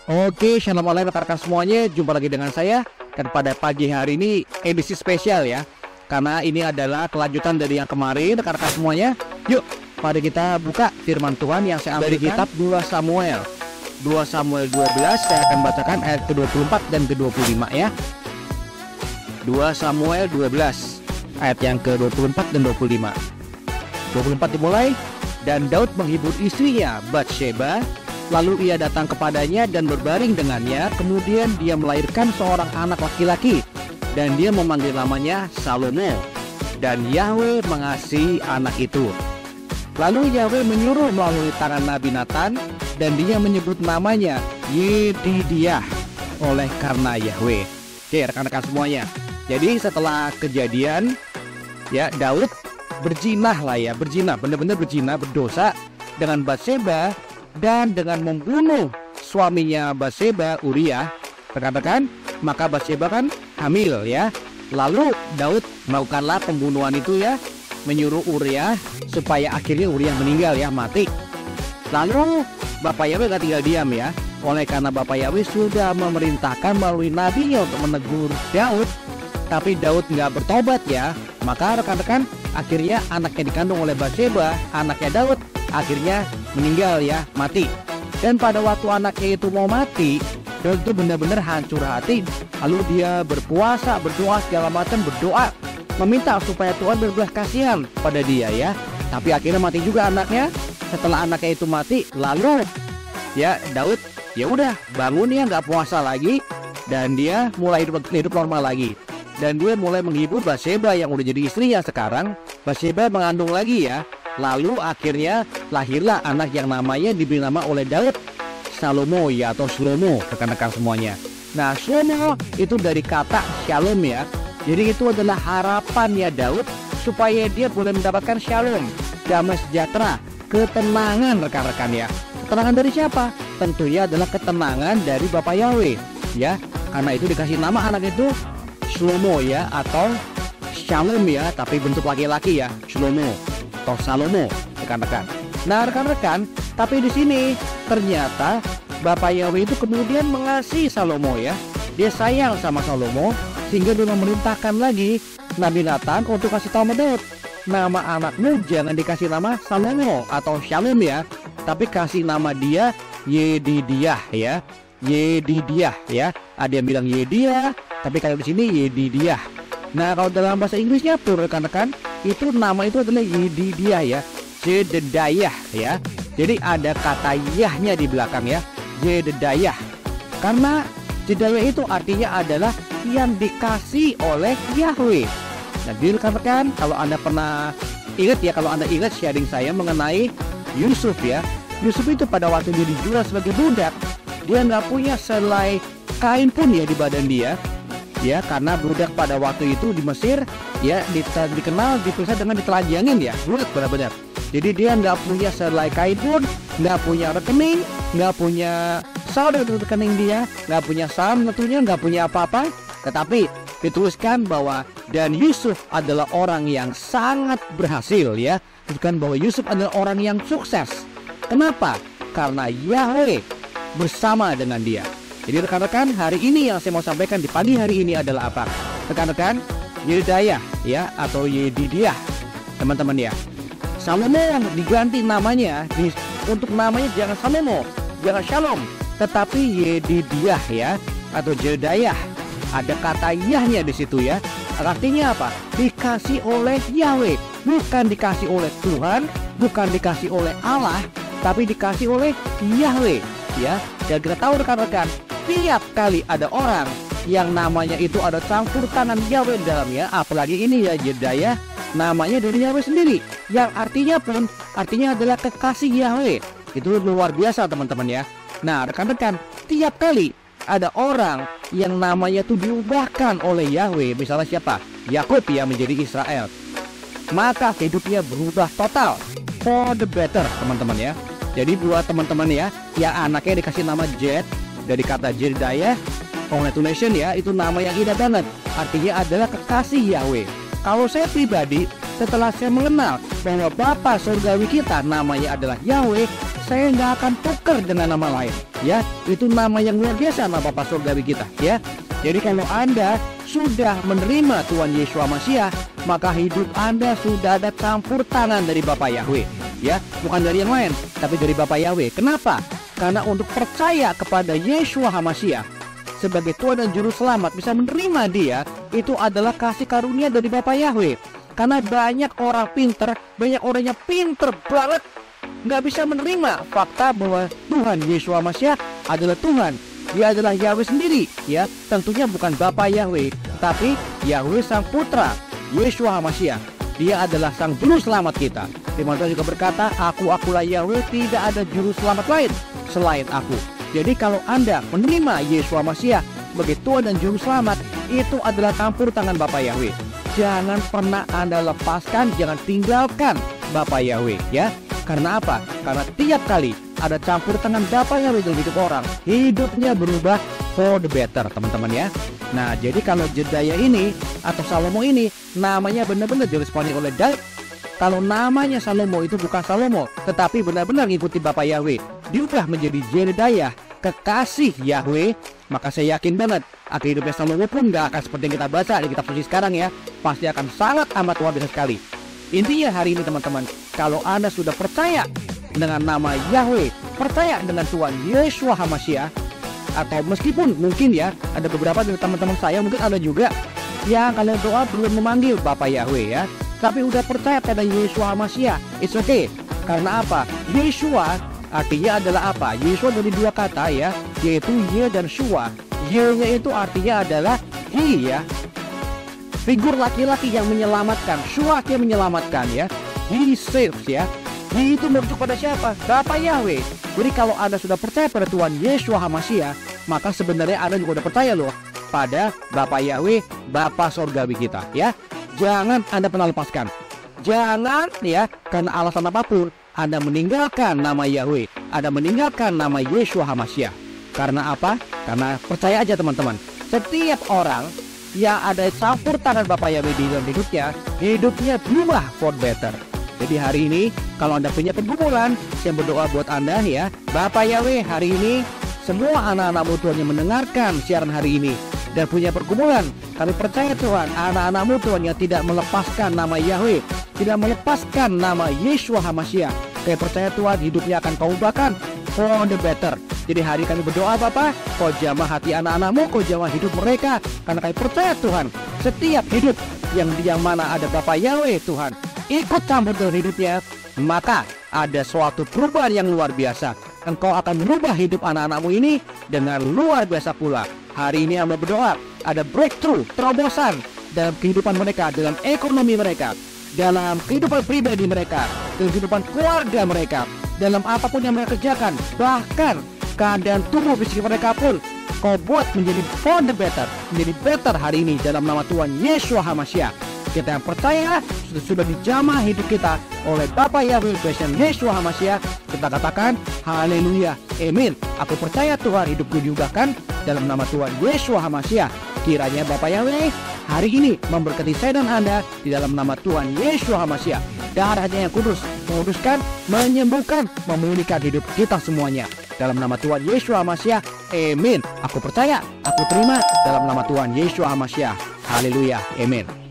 Oke, shalom online rekan-rekan semuanya. Jumpa lagi dengan saya. Dan pada pagi hari ini edisi spesial ya, karena ini adalah kelanjutan dari yang kemarin rekan-rekan semuanya. Yuk, mari kita buka firman Tuhan yang saya ambil dari kitab 2 Samuel 12. Saya akan bacakan ayat ke-24 dan ke-25 ya. 2 Samuel 12 ayat yang ke-24 dan 25. 24 dimulai. Dan Daud menghibur istrinya Batsheba. Lalu ia datang kepadanya dan berbaring dengannya. Kemudian dia melahirkan seorang anak laki-laki, dan dia memanggil namanya Salomo. Dan Yahweh mengasihi anak itu. Lalu Yahweh menyuruh melalui tangan Nabi Nathan, dan dia menyebut namanya Yedidiah oleh karena Yahweh. Oke rekan-rekan semuanya. Jadi setelah kejadian ya, Daud berzinah lah ya, benar-benar berzina, berdosa dengan Batsheba dan dengan membunuh suaminya Batsheba, Uriah, rekan-rekan. Maka Batsheba kan hamil ya. Lalu Daud melakukanlah pembunuhan itu ya, menyuruh Uriah supaya akhirnya Uriah meninggal ya, mati. Lalu Bapak Yahweh gak tinggal diam ya. Oleh karena Bapak Yahweh sudah memerintahkan melalui nabinya untuk menegur Daud, tapi Daud gak bertobat ya. Maka rekan-rekan, akhirnya anaknya dikandung oleh Batsheba, anaknya Daud, akhirnya meninggal ya, mati. Dan pada waktu anaknya itu mau mati, Daud itu benar-benar hancur hati. Lalu dia berpuasa, berdoa segala macam, berdoa meminta supaya Tuhan berbelas kasihan pada dia ya. Tapi akhirnya mati juga anaknya. Setelah anaknya itu mati, lalu ya Daud ya udah bangun ya, nggak puasa lagi, dan dia mulai hidup normal lagi. Dan dia mulai menghibur Batsheba yang udah jadi istrinya sekarang. Batsheba mengandung lagi ya. Lalu akhirnya lahirlah anak yang namanya diberi nama oleh Daud Salomo ya, atau Shlomo rekan-rekan semuanya. Nah Shlomo itu dari kata shalom ya. Jadi itu adalah harapannya Daud supaya dia boleh mendapatkan shalom, damai sejahtera, ketenangan rekan-rekan ya. Ketenangan dari siapa? Tentunya adalah ketenangan dari Bapak Yahweh ya. Karena itu dikasih nama anak itu Shlomo ya, atau Shalom ya, tapi bentuk laki-laki ya, Shlomo atau Salomo rekan-rekan. Nah rekan-rekan, tapi di sini ternyata Bapak Yahweh itu kemudian mengasihi Salomo ya. Dia sayang sama Salomo sehingga dia memerintahkan lagi Nabi Nathan untuk kasih tahu Daud, nama anakmu jangan dikasih nama Salomo atau Shalom ya, tapi kasih nama dia Yedidiah ya. Yedidiah ya. Ada yang bilang Yediah, tapi kalau di sini Yedidiah. Nah kalau dalam bahasa Inggrisnya tuh rekan-rekan, itu nama itu adalah Yedidiah ya, Jedediah ya. Jadi ada kata yahnya di belakang ya, Jedediah. Karena Jedediah itu artinya adalah yang dikasih oleh Yahweh. Nah jadi rekan-rekan, kalau Anda pernah ingat ya, kalau Anda ingat sharing saya mengenai Yusuf ya. Yusuf itu pada waktu dia dijual sebagai budak, dia nggak punya selai kain pun ya di badan dia ya, karena budak pada waktu itu di Mesir ya dikenal dipisah dengan ditelanjangin ya, budak benar-benar. Jadi dia nggak punya selai kain pun, nggak punya rekening, nggak punya saldo di rekening dia, nggak punya saham tentunya, nggak punya apa-apa. Tetapi dituliskan bahwa dan Yusuf adalah orang yang sangat berhasil ya, bukan bahwa Yusuf adalah orang yang sukses. Kenapa? Karena Yahweh bersama dengan dia. Jadi rekan-rekan, hari ini yang saya mau sampaikan di pagi hari ini adalah apa? Rekan-rekan, Yedidiah ya, atau Yedidiah teman-teman ya. Salomo yang diganti namanya, untuk namanya jangan Salomo, jangan Shalom, tetapi Yedidiah ya, atau Jedediah. Ada kata yahnya di situ ya. Artinya apa? Dikasih oleh Yahweh, bukan dikasih oleh Tuhan, bukan dikasih oleh Allah, tapi dikasih oleh Yahweh ya. Dan kita tahu rekan-rekan, tiap kali ada orang yang namanya itu ada campur tangan Yahweh dalamnya, apalagi ini ya Jedediah, namanya dari Yahweh sendiri, yang artinya pun artinya adalah kekasih Yahweh. Itu luar biasa teman-teman ya. Nah rekan-rekan, tiap kali ada orang yang namanya itu diubahkan oleh Yahweh, misalnya siapa? Yakub ya, menjadi Israel, maka hidupnya berubah total for the better teman-teman ya. Jadi buat teman-teman ya yang anaknya dikasih nama Jed dari kata Jedediah, congratulations ya, itu nama yang indah banget, artinya adalah kekasih Yahweh. Kalau saya pribadi, setelah saya mengenal bahwa Bapa surgawi kita namanya adalah Yahweh, saya nggak akan tukar dengan nama lain. Ya, itu nama yang luar biasa, nama Bapa Surgawi kita. Ya, jadi kalau Anda sudah menerima Tuhan Yesus Masiah, maka hidup Anda sudah ada campur tangan dari Bapa Yahweh. Ya, bukan dari yang lain, tapi dari Bapa Yahweh. Kenapa? Karena untuk percaya kepada Yeshua HaMashiach sebagai Tuhan dan Juru Selamat, bisa menerima Dia, itu adalah kasih karunia dari Bapa Yahweh. Karena banyak orang pinter, banyak orang yang pinter banget, nggak bisa menerima fakta bahwa Tuhan Yesus HaMashiach adalah Tuhan. Dia adalah Yahweh sendiri, ya. Tentunya bukan Bapa Yahweh, tapi Yahweh Sang Putra, Yeshua HaMashiach. Dia adalah Sang Juru Selamat kita. Firman Tuhan juga berkata, akulah Yahweh, tidak ada Juru Selamat lain selain aku. Jadi kalau Anda menerima Yeshua HaMashiach sebagai Tuhan dan Juru Selamat, itu adalah campur tangan Bapa Yahweh. Jangan pernah Anda lepaskan, jangan tinggalkan Bapa Yahweh, ya. Karena apa? Karena tiap kali ada campur tangan Bapa Yahweh dalam hidup orang, hidupnya berubah for the better, teman-teman ya. Nah, jadi kalau Jedaya ini atau Salomo ini namanya benar-benar diresponi oleh Daud. Kalau namanya Salomo itu bukan Salomo, tetapi benar-benar mengikuti Bapa Yahweh, diubah menjadi Jedaya, kekasih Yahweh, maka saya yakin banget akhir hidupnya Salomo pun gak akan seperti yang kita baca di kitab suci sekarang ya. Pasti akan sangat amat luar biasa sekali. Intinya hari ini teman-teman, kalau Anda sudah percaya dengan nama Yahweh, percaya dengan Tuhan Yeshua HaMashiach, atau meskipun mungkin ya ada beberapa dari teman-teman saya, mungkin ada juga yang kalian doa belum memanggil Bapa Yahweh ya, tapi udah percaya pada Yeshua HaMashiach, it's okay. Karena apa? Yeshua artinya adalah apa? Yeshua dari dua kata ya, yaitu Ye dan Shua. Ye-nya itu artinya adalah He ya, figur laki-laki yang menyelamatkan. Shua yang menyelamatkan ya, He saves ya. He itu merujuk pada siapa? Bapa Yahweh. Jadi kalau Anda sudah percaya pada Tuhan Yeshua HaMashiach, maka sebenarnya Anda juga udah percaya loh pada Bapa Yahweh, Bapa Surgawi kita ya. Jangan Anda pernah lepaskan. Jangan ya, karena alasan apapun Anda meninggalkan nama Yahweh, Anda meninggalkan nama Yeshua HaMashiach. Karena apa? Karena percaya aja teman-teman, setiap orang yang ada campur tangan Bapa Yahweh di dalam hidupnya, hidupnya berubah for better. Jadi hari ini kalau Anda punya pergumulan, saya berdoa buat Anda ya, Bapa Yahweh hari ini, semua anak-anakmu Tuhan yang mendengarkan siaran hari ini dan punya pergumulan, kami percaya Tuhan, anak-anakmu Tuhan yang tidak melepaskan nama Yahweh, tidak melepaskan nama Yeshua HaMashiach, kami percaya Tuhan hidupnya akan kau ubahkan for the better. Jadi hari kami berdoa Bapa, kau jamah hati anak-anakmu, kau jamah hidup mereka, karena kami percaya Tuhan, setiap hidup yang mana ada Bapa Yahweh Tuhan ikut campur dalam hidupnya, maka ada suatu perubahan yang luar biasa. Engkau akan merubah hidup anak-anakmu ini dengan luar biasa pula. Hari ini hamba berdoa, ada breakthrough, terobosan dalam kehidupan mereka, dalam ekonomi mereka, dalam kehidupan pribadi mereka, dalam kehidupan keluarga mereka, dalam apapun yang mereka kerjakan, bahkan keadaan tubuh fisik mereka pun kau buat menjadi for the better, menjadi better hari ini dalam nama Tuhan Yeshua HaMashiach. Kita yang percaya sudah dijamah hidup kita oleh Bapa Yahweh Tuhan Yeshua HaMashiach, kita katakan haleluya, amin. Aku percaya Tuhan hidupku diubahkan dalam nama Tuhan Yeshua HaMashiach. Kiranya Bapa Yahweh hari ini memberkati saya dan Anda di dalam nama Tuhan Yeshua HaMashiach. Darahnya yang kudus menguduskan, menyembuhkan, memulihkan hidup kita semuanya. Dalam nama Tuhan Yeshua HaMashiach, amin. Aku percaya, aku terima dalam nama Tuhan Yeshua HaMashiach. Haleluya, amin.